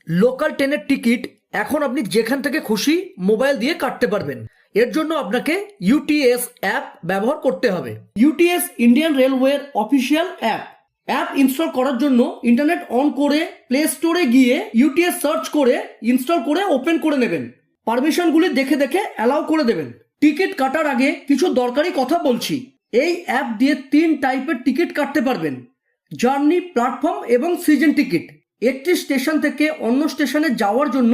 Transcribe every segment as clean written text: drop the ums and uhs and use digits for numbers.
Local ট্রেনের ticket এখন আপনি যেখান থেকে খুশি মোবাইল দিয়ে কাটতে পারবেন। এর জন্য আপনাকে ইউটিএস অ্যাপ ব্যবহার করতে হবে। ইউটিএস ইন্ডিয়ান রেলওয়ের অফিসিয়াল অ্যাপ ইনস্টল করার জন্য ইন্টারনেট অন করে প্লে স্টোরে গিয়ে ইউটিএস সার্চ করে ইনস্টল করে ওপেন করে নেবেন। পারমিশনগুলি দেখে দেখে অ্যালাউ করে দেবেন। টিকিট কাটার আগে কিছু দরকারি কথা বলছি। এই অ্যাপ দিয়ে 3 টাইপের টিকিট কাটতে পারবেন: জার্নি, প্ল্যাটফর্ম এবং সিজন টিকিট। একটি স্টেশন থেকে অন্য স্টেশনে যাওয়ার জন্য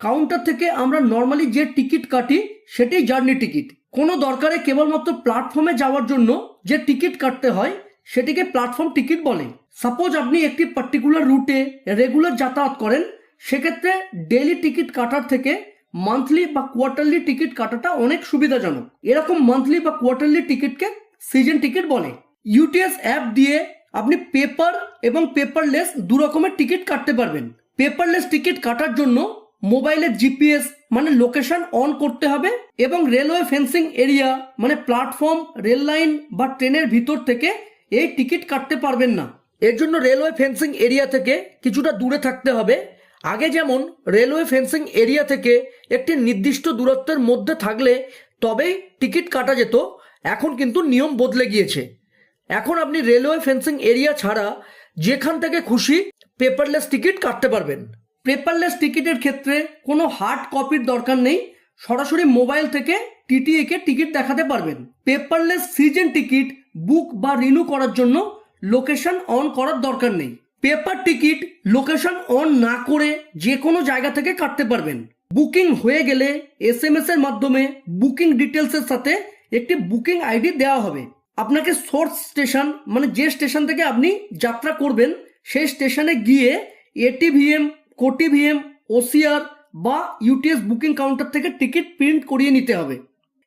কাউন্টার থেকে আমরা নর্মালি যে টিকিট কাটি সেটি জার্নি টিকিট। কোনো দরকারে কেবলমাত্র প্ল্যাটফর্মে যাওয়ার জন্য যে টিকিট কাটতে হয় সেটিকে প্ল্যাটফর্ম টিকিট বলে। সাপোজ আপনি একটি পার্টিকুলার রুটে রেগুলার যাতায়াত করেন, সেক্ষেত্রে ডেইলি টিকিট কাটার থেকে মান্থলি বা কোয়ার্টারলি টিকিট কাটাটা অনেক সুবিধাজনক। এরকম মান্থলি বা কোয়ার্টারলি টিকিটকে সিজন টিকিট বলে। ইউটিএস অ্যাপ দিয়ে আপনি পেপার এবং পেপারলেস দু রকমের টিকিট কাটতে পারবেন। পেপারলেস টিকিট কাটার জন্য মোবাইলে জিপিএস মানে লোকেশন অন করতে হবে এবং রেলওয়ে ফেন্সিং এরিয়া মানে প্ল্যাটফর্ম, রেল লাইন বা ট্রেনের ভিতর থেকে এই টিকিট কাটতে পারবেন না। এর জন্য রেলওয়ে ফেন্সিং এরিয়া থেকে কিছুটা দূরে থাকতে হবে। আগে যেমন রেলওয়ে ফেন্সিং এরিয়া থেকে একটি নির্দিষ্ট দূরত্বের মধ্যে থাকলে তবেই টিকিট কাটা যেত, এখন কিন্তু নিয়ম বদলে গিয়েছে। এখন আপনি রেলওয়ে ফেন্সিং এরিয়া ছাড়া যেখান থেকে খুশি পেপারলেস টিকিট কাটতে পারবেন। পেপারলেস টিকিটের ক্ষেত্রে কোনো হার্ড কপির দরকার নেই, সরাসরি মোবাইল থেকে টিটিএ কে টিকিট দেখাতে পারবেন। পেপারলেস সিজন টিকিট বুক বা রিনিউ করার জন্য লোকেশন অন করার দরকার নেই। পেপার টিকিট লোকেশন অন না করে যে কোনো জায়গা থেকে কাটতে পারবেন। বুকিং হয়ে গেলে এসএমএস এর মাধ্যমে বুকিং ডিটেলসের সাথে একটি বুকিং আইডি দেওয়া হবে। আপনাকে সোর্স স্টেশন মানে যে স্টেশন থেকে আপনি যাত্রা করবেন সেই স্টেশনে গিয়ে এটিভিএম, কোটিভিএম, ওসিআর বা ইউটিএস বুকিং কাউন্টার থেকে টিকিট প্রিন্ট করিয়ে নিতে হবে।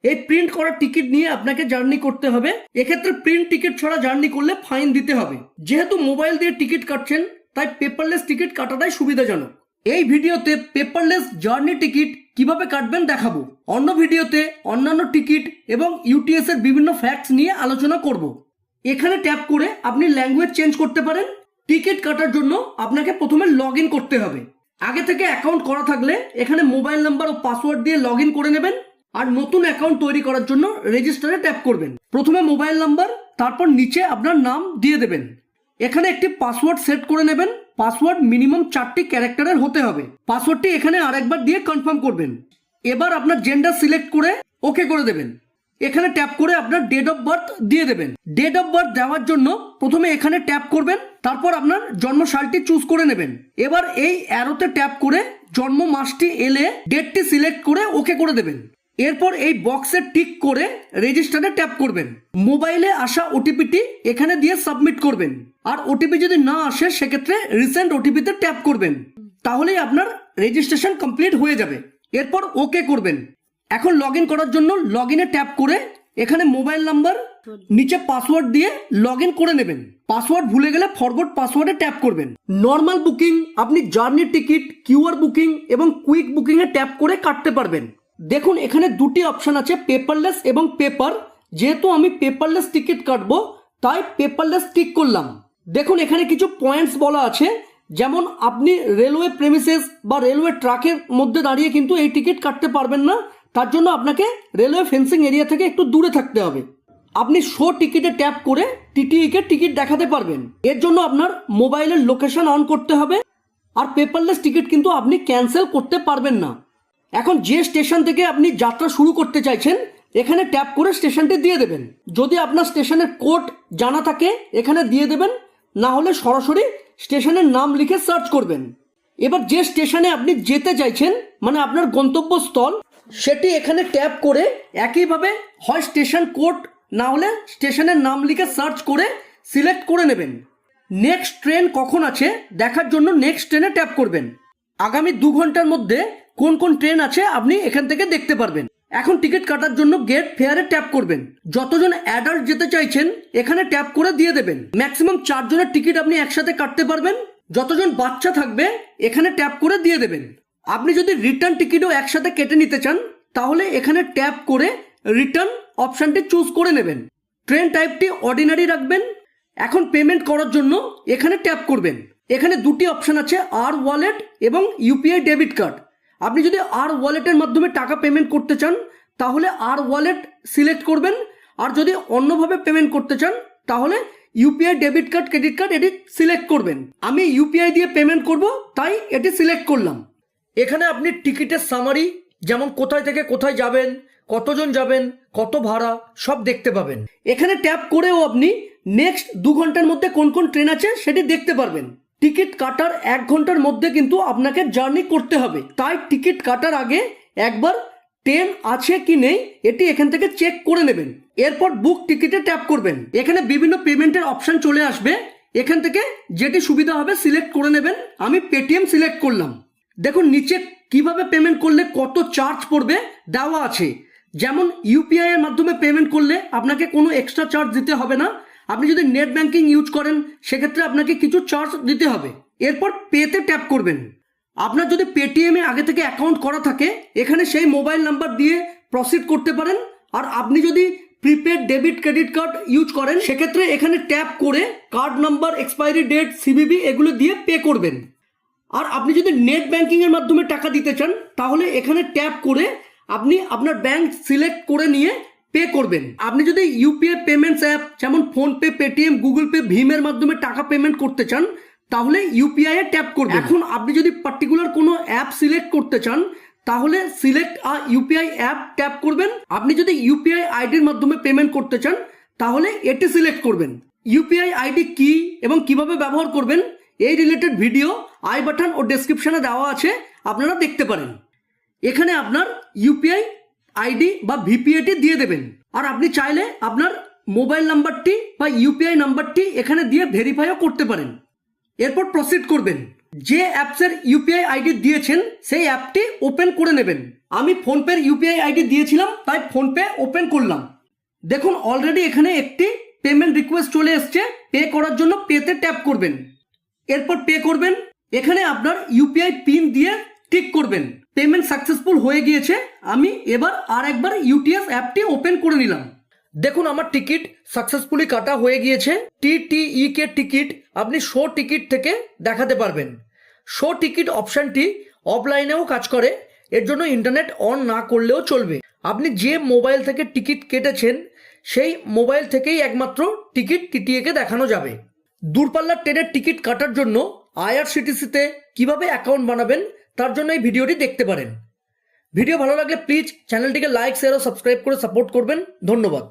এই প্রিন্ট করা টিকিট নিয়ে আপনাকে জার্নি করতে হবে। এক্ষেত্রে প্রিন্ট টিকিট ছাড়া জার্নি করলে ফাইন দিতে হবে। যেহেতু মোবাইল দিয়ে টিকিট কাটছেন তাই পেপারলেস টিকিট কাটাটাই সুবিধাজনক। এই ভিডিওতে পেপারলেস জার্নি টিকিট কিভাবে কাটবেন দেখাবো। অন্য ভিডিওতে অন্যান্য টিকিট এবং ইউটিএস এর বিভিন্ন ফ্যাক্টস নিয়ে আলোচনা করব। এখানে ট্যাপ করে আপনি ল্যাঙ্গুয়েজ চেঞ্জ করতে পারেন। টিকিট কাটার জন্য আপনাকে প্রথমে লগ ইন করতে হবে। আগে থেকে অ্যাকাউন্ট করা থাকলে এখানে মোবাইল নাম্বার ও পাসওয়ার্ড দিয়ে লগ ইন করে নেবেন। আর নতুন অ্যাকাউন্ট তৈরি করার জন্য রেজিস্টারে ট্যাপ করবেন। প্রথমে মোবাইল নাম্বার, তারপর নিচে আপনার নাম দিয়ে দেবেন। এখানে একটি পাসওয়ার্ড সেট করে নেবেন। পাসওয়ার্ড মিনিমাম 4টি ক্যারেক্টারের হতে হবে। পাসওয়ার্ডটি এখানে আরেকবার দিয়ে কনফার্ম করবেন। এবার আপনার জেন্ডার সিলেক্ট করে ওকে করে দেবেন। এখানে ট্যাপ করে আপনার ডেট অফ বার্থ দিয়ে দেবেন। ডেট অফ বার্থ দেওয়ার জন্য প্রথমে এখানে ট্যাপ করবেন, তারপর আপনার জন্ম সালটি চুজ করে নেবেন। এবার এই অ্যারোতে ট্যাপ করে জন্ম মাসটি এলে ডেটটি সিলেক্ট করে ওকে করে দেবেন। এরপর এই বক্সে টিক করে রেজিস্টারে ট্যাপ করবেন। মোবাইলে আসা ওটিপিটি এখানে দিয়ে সাবমিট করবেন। আর ওটিপি যদি না আসে সেক্ষেত্রে রিসেন্ট ওটিপিতে ট্যাপ করবেন। তাহলেই আপনার রেজিস্ট্রেশন কমপ্লিট হয়ে যাবে। এরপর ওকে করবেন। এখন লগ ইন করার জন্য লগ ইনে ট্যাপ করে এখানে মোবাইল নাম্বার, নিচে পাসওয়ার্ড দিয়ে লগ ইন করে নেবেন। পাসওয়ার্ড ভুলে গেলে ফরগট পাসওয়ার্ডে ট্যাপ করবেন। নর্মাল বুকিং আপনি জার্নি টিকিট, কিউআর বুকিং এবং কুইক বুকিং এ ট্যাপ করে কাটতে পারবেন। দেখুন এখানে দুটি অপশন আছে, পেপারলেস এবং পেপার। যেহেতু আমি পেপারলেস টিকিট কাটবো তাই পেপারলেস টিক করলাম। দেখুন এখানে কিছু পয়েন্টস বলা আছে, যেমন আপনি রেলওয়ে প্রেমিসেস বা রেলওয়ে ট্র্যাকের মধ্যে দাঁড়িয়ে কিন্তু এই টিকিট কাটতে পারবেন না। তার জন্য আপনাকে রেলওয়ে ফেন্সিং এরিয়া থেকে একটু দূরে থাকতে হবে। আপনি শো টিকিটে ট্যাপ করে টিটিই কে টিকিট দেখাতে পারবেন। এর জন্য আপনার মোবাইলের লোকেশন অন করতে হবে। আর পেপারলেস টিকিট কিন্তু আপনি ক্যান্সেল করতে পারবেন না। এখন যে স্টেশন থেকে আপনি যাত্রা শুরু করতে চাইছেন এখানে ট্যাপ করে স্টেশনটি দিয়ে দেবেন। যদি আপনার স্টেশনের কোড জানা থাকে এখানে দিয়ে দেবেন, না হলে সরাসরি স্টেশনের নাম লিখে সার্চ করবেন। এবার যে স্টেশনে আপনি যেতে চাইছেন মানে আপনার গন্তব্যস্থল সেটি এখানে ট্যাপ করে একইভাবে হয় স্টেশন কোড না হলে স্টেশনের নাম লিখে সার্চ করে সিলেক্ট করে নেবেন। নেক্সট ট্রেন কখন আছে দেখার জন্য নেক্সট ট্রেনে ট্যাপ করবেন। আগামী 2 ঘন্টার মধ্যে কোন কোন ট্রেন আছে আপনি এখান থেকে দেখতে পারবেন। এখন টিকিট কাটার জন্য গেট ফেয়ারে ট্যাপ করবেন। যতজন অ্যাডাল্ট যেতে চাইছেন এখানে ট্যাপ করে দিয়ে দেবেন। ম্যাক্সিমাম 4 জনের টিকিট আপনি একসাথে কাটতে পারবেন। যতজন বাচ্চা থাকবে এখানে ট্যাপ করে দিয়ে দেবেন। আপনি যদি রিটার্ন টিকিটও একসাথে কেটে নিতে চান তাহলে এখানে ট্যাপ করে রিটার্ন অপশনটি চুজ করে নেবেন। ট্রেন টাইপটি অর্ডিনারি রাখবেন। এখন পেমেন্ট করার জন্য এখানে ট্যাপ করবেন। এখানে দুটি অপশান আছে, আর ওয়ালেট এবং ইউপিআই ডেবিট কার্ড। আপনি যদি আর ওয়ালেটের মাধ্যমে টাকা পেমেন্ট করতে চান তাহলে আর ওয়ালেট সিলেক্ট করবেন, আর যদি অন্যভাবে পেমেন্ট করতে চান তাহলে UPI debit card credit card এটি সিলেক্ট করবেন। আমি ইউপিআই দিয়ে পেমেন্ট করব, তাই এটি সিলেক্ট করলাম। এখানে আপনি টিকিটের সামারি, যেমন কোথায় থেকে কোথায় যাবেন, কতজন যাবেন, কত ভাড়া, সব দেখতে পাবেন। এখানে ট্যাপ করেও আপনি নেক্সট 2 ঘন্টার মধ্যে কোন কোন ট্রেন আছে সেটি দেখতে পারবেন। টিকিট কাটার 1 ঘন্টার মধ্যে কিন্তু আপনাকে জার্নি করতে হবে, তাই টিকিট কাটার আগে একবার ট্রেন আছে কি নেই এটি এখান থেকে চেক করে নেবেন। এরপর বুক টিকিটে ট্যাপ করবেন। এখানে বিভিন্ন পেমেন্টের অপশন চলে আসবে, এখান থেকে যেটি সুবিধা হবে সিলেক্ট করে নেবেন। আমি পেটিএম সিলেক্ট করলাম। দেখুন নিচে কিভাবে পেমেন্ট করলে কত চার্জ পড়বে দেওয়া আছে। যেমন ইউপিআই এর মাধ্যমে পেমেন্ট করলে আপনাকে কোনো এক্সট্রা চার্জ দিতে হবে না। আপনি যদি নেট ব্যাংকিং ইউজ করেন সেক্ষেত্রে আপনাকে কিছু চার্জ দিতে হবে। এরপর পেতে ট্যাপ করবেন। আপনার যদি পেটিএমে আগে থেকে অ্যাকাউন্ট করা থাকে এখানে সেই মোবাইল নাম্বার দিয়ে প্রসিড করতে পারেন। আর আপনি যদি prepaid debit credit card use করেন সেক্ষেত্রে এখানে ট্যাপ করে card number, expiry date, CVV এগুলো দিয়ে পে করবেন। আর আপনি যদি নেট ব্যাংকিংয়ের মাধ্যমে টাকা দিতে চান তাহলে এখানে ট্যাপ করে আপনি আপনার ব্যাংক সিলেক্ট করে নিয়ে পে করবেন। আপনি যদি ইউপিআই পেমেন্টস অ্যাপ যেমন ফোনপে, পেটিএম, গুগল পে, ভীমের মাধ্যমে টাকা পেমেন্ট করতে চান তাহলে ইউপিআই এ ট্যাপ করবেন। এখন আপনি যদি পার্টিকুলার কোনো অ্যাপ সিলেক্ট করতে চান তাহলে সিলেক্ট আ ইউপিআই অ্যাপ ট্যাপ করবেন। আপনি যদি ইউপিআই আইডির মাধ্যমে পেমেন্ট করতে চান তাহলে এটি সিলেক্ট করবেন। ইউপিআই আইডি কি এবং কিভাবে ব্যবহার করবেন এই related video I button oh ডেসক্রিপশনে দেওয়া আছে, আপনারা দেখতে পারেন। এখানে আপনার ইউপিআই আইডি বা ভিপিআইটি দিয়ে দেবেন। আর আপনি চাইলে আপনার মোবাইল নাম্বারটি বা ইউপিআই নাম্বারটি এখানে দিয়ে ভেরিফাইও করতে পারেন। এরপর প্রসিড করবেন। যে অ্যাপসের ইউপিআই আইডি দিয়েছেন সেই অ্যাপটি ওপেন করে নেবেন। আমি ফোনপের ইউপিআই আইডি দিয়েছিলাম তাই ফোনপে ওপেন করলাম। দেখুন অলরেডি এখানে একটি পেমেন্ট রিকোয়েস্ট চলে এসছে। পে করার জন্য পেতে ট্যাপ করবেন। এরপর পে করবেন। এখানে আপনার ইউপিআই পিন দিয়ে টিক করবেন। পেমেন্ট সাকসেসফুল হয়ে গিয়েছে। আমি এবার আর একবার ইউটিএস অ্যাপটি ওপেন করে নিলাম। দেখুন আমার টিকিট সাকসেসফুলি কাটা হয়ে গিয়েছে। টিটিই কে টিকিট আপনি শো টিকিট থেকে দেখাতে পারবেন। শো টিকিট অপশানটি অফলাইনেও কাজ করে, এর জন্য ইন্টারনেট অন না করলেও চলবে। আপনি যে মোবাইল থেকে টিকিট কেটেছেন সেই মোবাইল থেকেই একমাত্র টিকিট টিটিএকে দেখানো যাবে। দূরপাল্লার ট্রেনের টিকিট কাটার জন্য আইআরসিটিসিতে কিভাবে অ্যাকাউন্ট বানাবেন তার জন্য এই ভিডিওটি দেখতে পারেন। ভিডিও ভালো লাগলে প্লিজ চ্যানেলটিকে লাইক, শেয়ার ও সাবস্ক্রাইব করে সাপোর্ট করবেন। ধন্যবাদ।